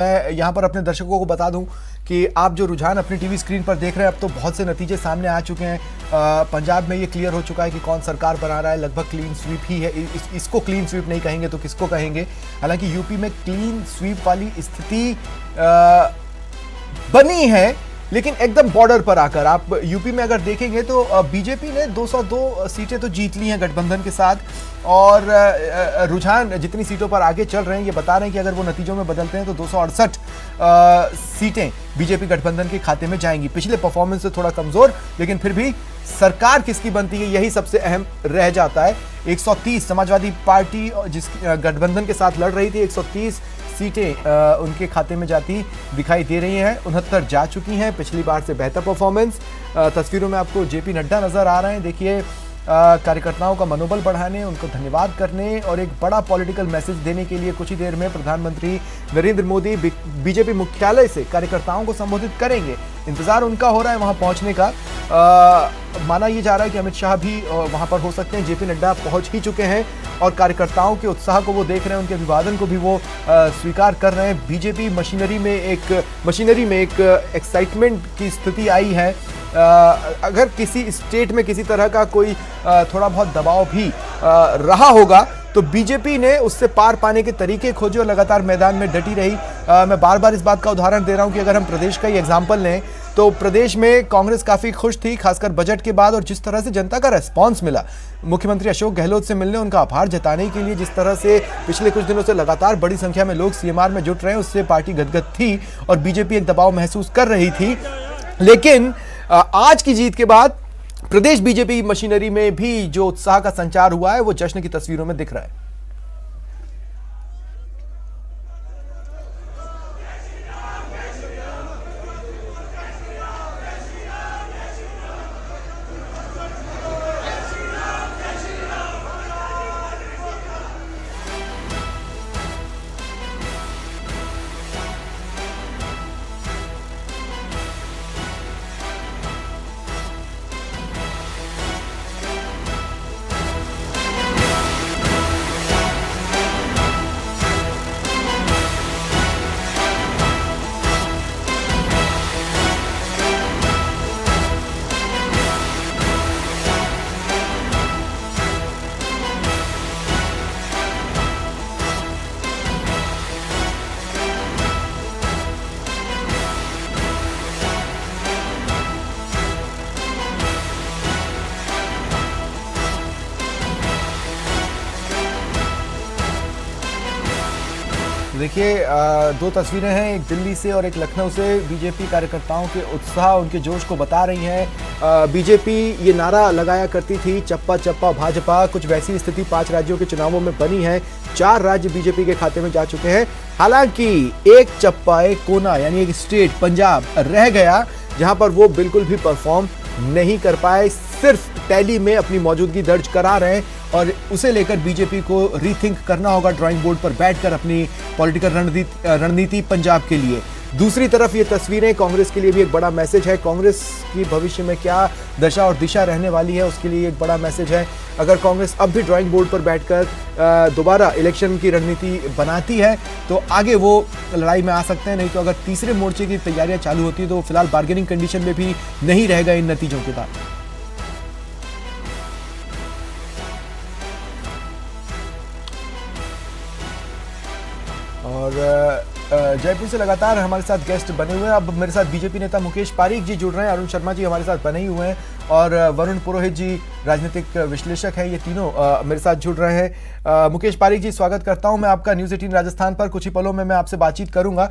मैं यहाँ पर अपने दर्शकों को बता दूं कि आप जो रुझान अपनी टीवी स्क्रीन पर देख रहे हैं, अब तो बहुत से नतीजे सामने आ चुके हैं। पंजाब में ये क्लियर हो चुका है कि कौन सरकार बना रहा है, लगभग क्लीन स्वीप ही है। इसको क्लीन स्वीप नहीं कहेंगे तो किसको कहेंगे। हालांकि यूपी में क्लीन स्वीप वाली स्थिति बनी है, लेकिन एकदम बॉर्डर पर आकर। आप यूपी में अगर देखेंगे तो बीजेपी ने 202 सीटें तो जीत ली हैं गठबंधन के साथ, और रुझान जितनी सीटों पर आगे चल रहे हैं ये बता रहे हैं कि अगर वो नतीजों में बदलते हैं तो 268 सीटें बीजेपी गठबंधन के खाते में जाएंगी। पिछले परफॉर्मेंस से थोड़ा कमजोर, लेकिन फिर भी सरकार किसकी बनती है यही सबसे अहम रह जाता है। 130 समाजवादी पार्टी जिस गठबंधन के साथ लड़ रही थी, 130 सीटें उनके खाते में जाती दिखाई दे रही हैं। 69 जा चुकी हैं, पिछली बार से बेहतर परफॉर्मेंस। तस्वीरों में आपको जेपी नड्डा नजर आ रहे हैं। देखिए, कार्यकर्ताओं का मनोबल बढ़ाने, उनको धन्यवाद करने और एक बड़ा पॉलिटिकल मैसेज देने के लिए कुछ ही देर में प्रधानमंत्री नरेंद्र मोदी बीजेपी मुख्यालय से कार्यकर्ताओं को संबोधित करेंगे। इंतजार उनका हो रहा है वहां पहुंचने का। माना यह जा रहा है कि अमित शाह भी वहां पर हो सकते हैं। जेपी नड्डा पहुंच ही चुके हैं और कार्यकर्ताओं के उत्साह को वो देख रहे हैं, उनके अभिवादन को भी वो स्वीकार कर रहे हैं। बीजेपी मशीनरी में एक एक्साइटमेंट की स्थिति आई है। अगर किसी स्टेट में किसी तरह का कोई थोड़ा बहुत दबाव भी रहा होगा तो बीजेपी ने उससे पार पाने के तरीके खोजे और लगातार मैदान में डटी रही। मैं बार बार इस बात का उदाहरण दे रहा हूं कि अगर हम प्रदेश का ही एग्जाम्पल लें तो प्रदेश में कांग्रेस काफी खुश थी, खासकर बजट के बाद, और जिस तरह से जनता का रेस्पॉन्स मिला मुख्यमंत्री अशोक गहलोत से मिलने, उनका आभार जताने के लिए, जिस तरह से पिछले कुछ दिनों से लगातार बड़ी संख्या में लोग सीएमआर में जुट रहे हैं, उससे पार्टी गदगद थी और बीजेपी एक दबाव महसूस कर रही थी। लेकिन आज की जीत के बाद प्रदेश बीजेपी मशीनरी में भी जो उत्साह का संचार हुआ है वो जश्न की तस्वीरों में दिख रहा है। देखिए, दो तस्वीरें हैं, एक दिल्ली से और एक लखनऊ से। बीजेपी कार्यकर्ताओं के उत्साह, उनके जोश को बता रही हैं। बीजेपी ये नारा लगाया करती थी, चप्पा चप्पा भाजपा। कुछ वैसी स्थिति 5 राज्यों के चुनावों में बनी है। 4 राज्य बीजेपी के खाते में जा चुके हैं। हालांकि एक चप्पा, एक कोना, यानी एक स्टेट पंजाब रह गया, जहां पर वो बिल्कुल भी परफॉर्म नहीं कर पाए, सिर्फ टैली में अपनी मौजूदगी दर्ज करा रहे हैं, और उसे लेकर बीजेपी को रीथिंक करना होगा ड्राइंग बोर्ड पर बैठकर अपनी पॉलिटिकल रणनीति पंजाब के लिए। दूसरी तरफ ये तस्वीरें कांग्रेस के लिए भी एक बड़ा मैसेज है। कांग्रेस की भविष्य में क्या दशा और दिशा रहने वाली है उसके लिए एक बड़ा मैसेज है। अगर कांग्रेस अब भी ड्राइंग बोर्ड पर बैठकर दोबारा इलेक्शन की रणनीति बनाती है तो आगे वो लड़ाई में आ सकते हैं, नहीं तो अगर तीसरे मोर्चे की तैयारियां चालू होती है तो फिलहाल बार्गेनिंग कंडीशन में भी नहीं रहेगा इन नतीजों के बाद। और जयपुर से लगातार हमारे साथ गेस्ट बने हुए हैं। अब मेरे साथ बीजेपी नेता मुकेश पारीक जी जुड़ रहे हैं, अरुण शर्मा जी हमारे साथ बने ही हुए हैं, और वरुण पुरोहित जी राजनीतिक विश्लेषक हैं। ये तीनों मेरे साथ जुड़ रहे हैं। मुकेश पारीक जी, स्वागत करता हूं मैं आपका न्यूज़ 18 राजस्थान पर। कुछ ही पलों में मैं आपसे बातचीत करूंगा।